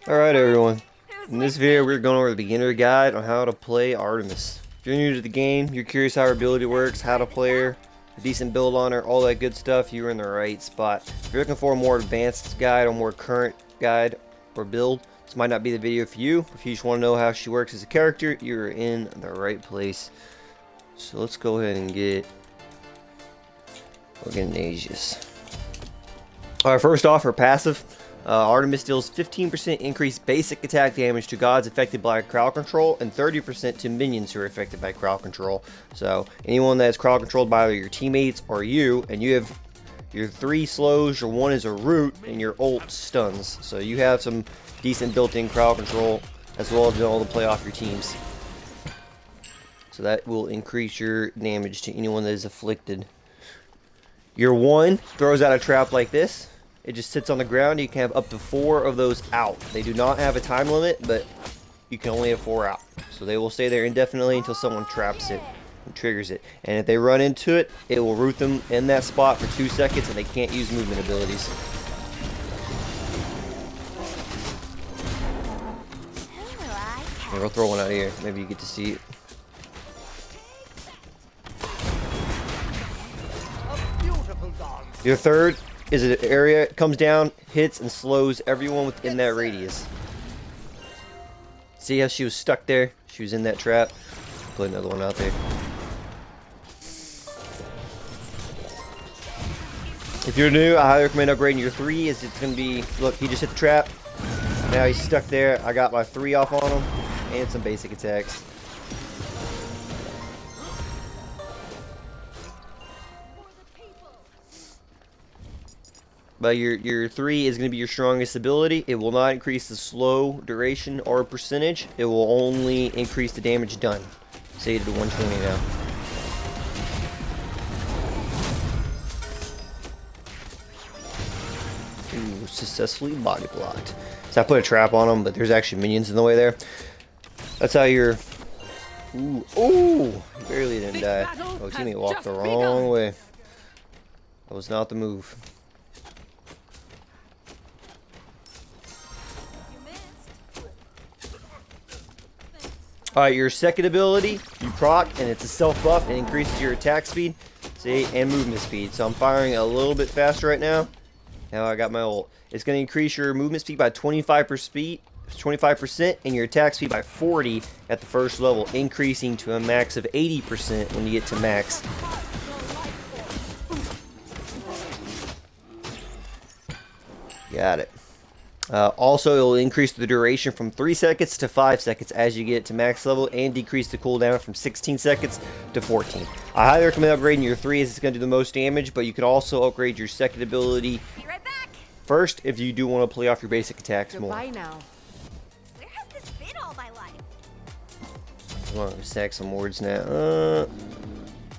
Alright everyone, in this video we're going over the beginner guide on how to play Artemis. If you're new to the game, you're curious how her ability works, how to play her, a decent build on her, all that good stuff, you're in the right spot. If you're looking for a more advanced guide or more current guide or build, this might not be the video for you. If you just want to know how she works as a character, you're in the right place. So let's go ahead and get Organisius. Alright, first off, her passive. Artemis deals 15% increased basic attack damage to gods affected by crowd control and 30% to minions who are affected by crowd control. So anyone that's crowd controlled by either your teammates or you, and you have your 3 slows, your 1 is a root, and your ult stuns. So you have some decent built-in crowd control as well as being able to play off your teams. So that will increase your damage to anyone that is afflicted. Your 1 throws out a trap like this. It just sits on the ground. You can have up to 4 of those out. They do not have a time limit, but you can only have 4 out. So they will stay there indefinitely until someone traps it and triggers it. And if they run into it, it will root them in that spot for 2 seconds and they can't use movement abilities. Here, we'll throw one out here. Maybe you get to see it. Your third is an area, it comes down, hits, and slows everyone within that radius. See how she was stuck there? She was in that trap. Put another one out there. If you're new, I highly recommend upgrading your 3. As it's going to be, look, he just hit the trap. Now he's stuck there. I got my 3 off on him, and some basic attacks. But your 3 is going to be your strongest ability. It will not increase the slow duration or percentage. It will only increase the damage done. Say to 120 now. Ooh, successfully body blocked. So I put a trap on him, but there's actually minions in the way there. That's how your... Ooh, he barely didn't die. Oh, teammate walked the wrong way. That was not the move. Alright, your second ability, you proc, and it's a self buff, and increases your attack speed, see, and movement speed. So I'm firing a little bit faster right now. Now I got my ult. It's going to increase your movement speed by 25%, and your attack speed by 40 at the first level, increasing to a max of 80% when you get to max. Got it. Also, it will increase the duration from 3 seconds to 5 seconds as you get to max level, and decrease the cooldown from 16 seconds to 14. I highly recommend upgrading your 3 as it's going to do the most damage, but you can also upgrade your second ability first if you do want to play off your basic attacks more. Now. Where has this been all my life? Come on, stack some wards now.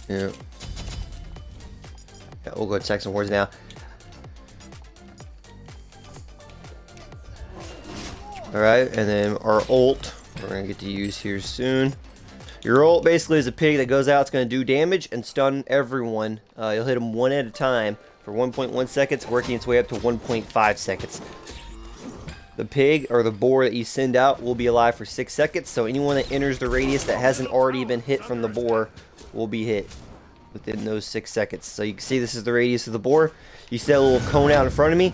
Yeah, we'll go ahead and stack some wards now. Alright, and then our ult, we're going to get to use here soon. Your ult basically is a pig that goes out, it's going to do damage and stun everyone. You'll hit them one at a time for 1.1 seconds, working its way up to 1.5 seconds. The pig, or the boar that you send out, will be alive for 6 seconds, so anyone that enters the radius that hasn't already been hit from the boar will be hit within those 6 seconds. So you can see this is the radius of the boar. You see that little cone out in front of me?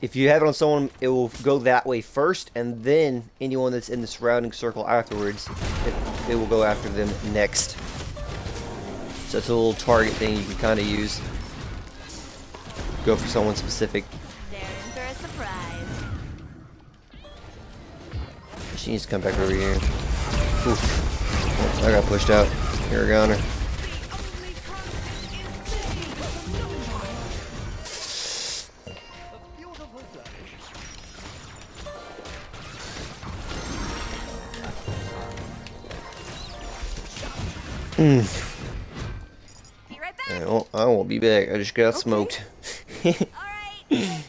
If you have it on someone, it will go that way first, and then anyone that's in the surrounding circle afterwards, it will go after them next. So it's a little target thing you can kind of use. Go for someone specific. They're in for a surprise. She needs to come back over here. Oof. Oh, I got pushed out. Here we go on her. Be right back. I won't be back. I just got smoked. Alright.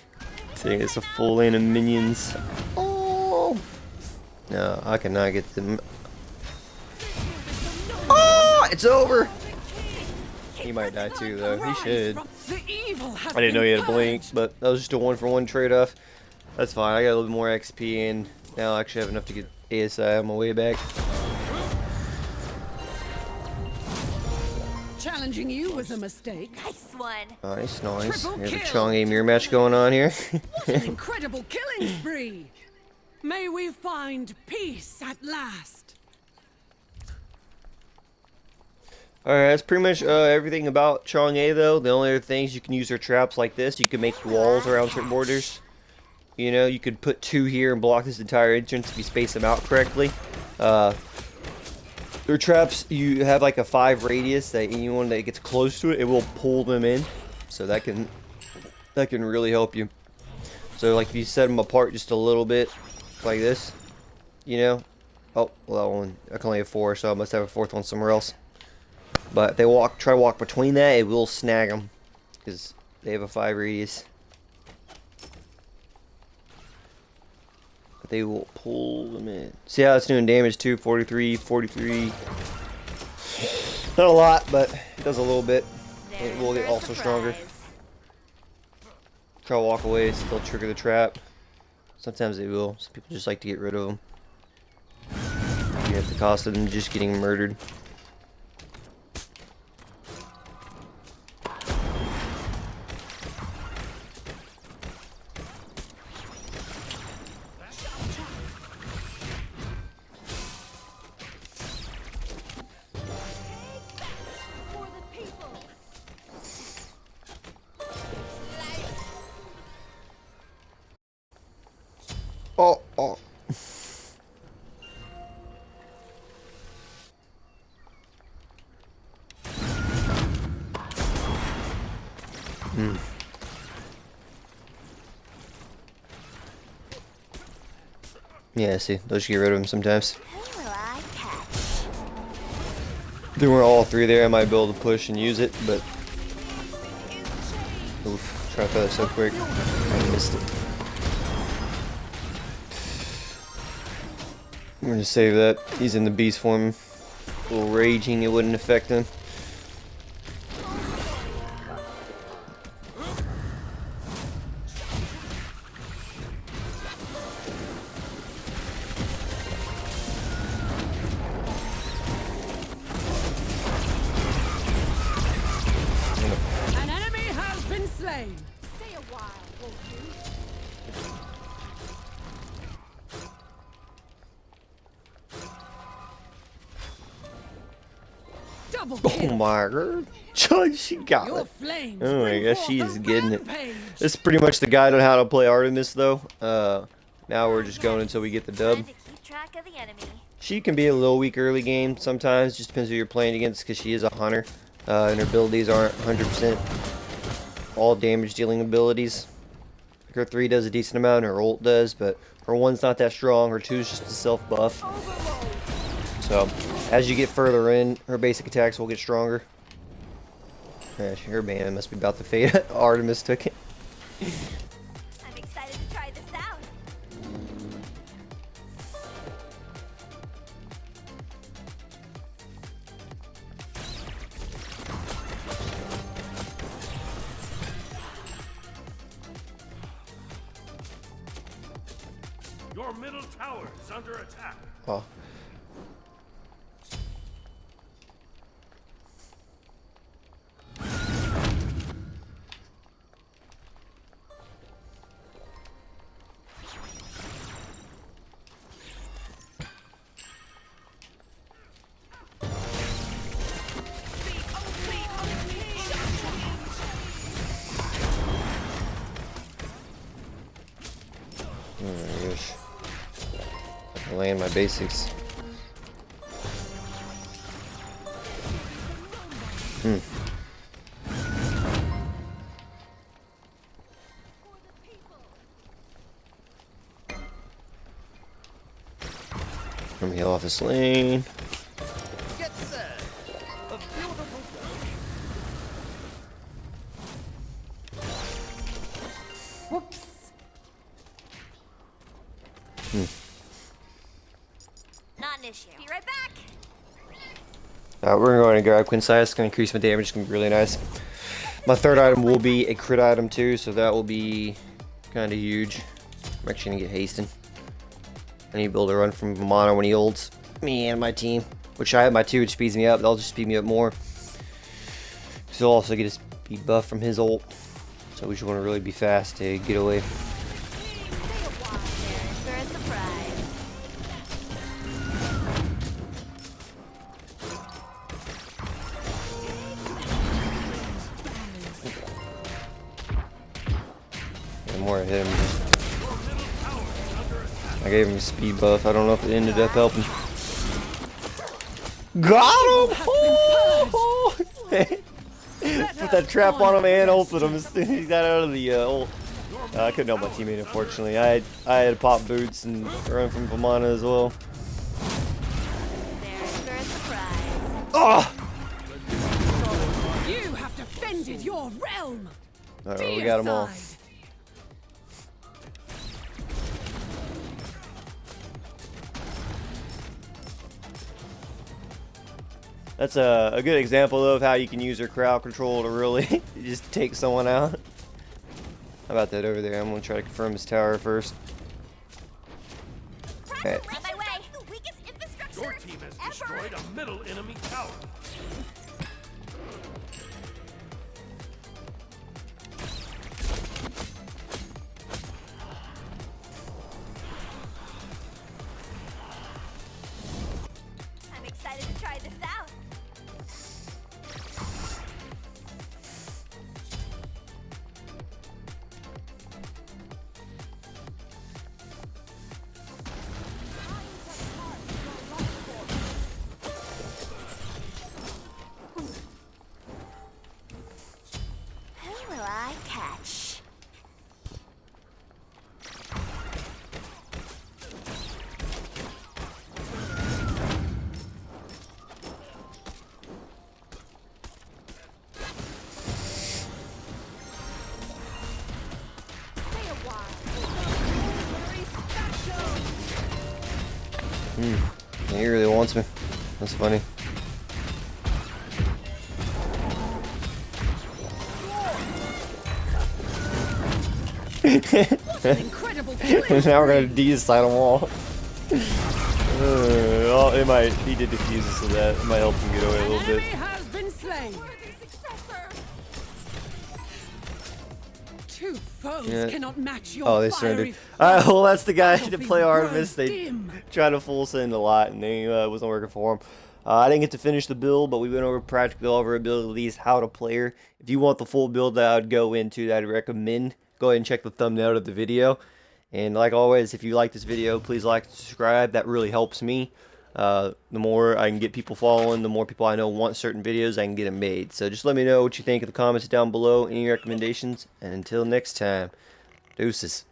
Taking us a full lane of minions. Oh! No, I cannot get them. Oh! It's over! He might die too, though. He should. I didn't know he had a blink, but that was just a 1-for-1 trade-off. That's fine. I got a little bit more XP, and now I actually have enough to get ASI on my way back. Challenging you was a mistake. Nice one. Nice, nice. Triple We have a kill. Chong mirror match going on here. What an incredible killing spree! May we find peace at last. Alright, that's pretty much everything about Chong though. The only other things, you can use their traps like this. You can make walls around certain borders. You know, you could put 2 here and block this entire entrance if you space them out correctly. Their traps, you have like a 5 radius that anyone that gets close to it, it will pull them in. So that can really help you. So like if you set them apart just a little bit, like this, you know. Oh, well that one, I can only have 4, so I must have a 4th one somewhere else. But if they try to walk between that, it will snag them because they have a 5 radius. They will pull them in. See how it's doing damage too? 43, 43. Not a lot, but it does a little bit. It will get also stronger. Try to walk away, still trigger the trap. Sometimes they will. Some people just like to get rid of them. You have the cost of them just getting murdered. Oh, oh. Yeah, see, they'll just get rid of them sometimes. Who will I catch? If there were all 3 there, I might be able to push and use it, but... Oof, try to throw that so quick. I missed it. I'm gonna save that. He's in the beast form. A little raging, it wouldn't affect him. An enemy has been slain. Stay a while, won't you? Double Oh kill. my god. She got Your it. flames Oh my bring gosh, forth she's a getting it. rampage. This is pretty much the guide on how to play Artemis though. Now we're just going until we get the dub. Time to keep track of the enemy. She can be a little weak early game sometimes, just depends who you're playing against because she is a hunter. And her abilities aren't 100% all damage dealing abilities. Like her 3 does a decent amount, her ult does, but her 1's not that strong, her 2 is just a self buff. So, as you get further in, her basic attacks will get stronger. Yeah, her man must be about to fade. Artemis took it. I'm excited to try this out. Your middle tower is under attack. Oh. Oh my gosh. I can land my basics. Let me heal off this lane. Whoops. Not an issue. Be right back. We're going to grab Quinsai. It's going to increase my damage. It's going to be really nice. My 3rd item will be a crit item too, so that will be kind of huge. I'm actually gonna get Hasten. I need to be able to run from Vamana when he ults me and my team. Which I have my 2, which speeds me up. They'll just speed me up more. So he'll also get his speed buff from his ult. So we just want to really be fast to get away. For a surprise. The more I hit him, I gave him a speed buff. I don't know if it ended up helping. Got him! Oh! Put that trap on him and ulted him as soon as he got out of the ult. I couldn't help my teammate, unfortunately. I had to pop boots and run from Vamana as well. There's for a surprise. Oh! You have defended your realm. Alright, we got them all. Deicide. That's a good example of how you can use your crowd control to really just take someone out. How about that over there? I'm gonna try to confirm his tower first. Okay. On my way. The weakest infrastructure Your team has ever. destroyed a middle enemy tower. I'm excited to try this out. Who will I catch? He really wants me. That's funny. Incredible killing. Now we're gonna decide them all. Oh, it might. He did defuse us of that. It might help him get away a An little bit. enemy has been slain. Two foes Yeah. cannot match your Oh, they fiery surrendered. Alright, well, that's the guy to battlefield play grows Artemis. They dim. tried to full send a lot, and they wasn't working for him. I didn't get to finish the build, but we went over practically all of our abilities, how to play her. If you want the full build that I would go into, that I'd recommend, go ahead and check the thumbnail of the video. And like always, if you like this video, please like and subscribe. That really helps me. The more I can get people following, the more people I know want certain videos, I can get them made. So just let me know what you think in the comments down below, any recommendations, and until next time, deuces.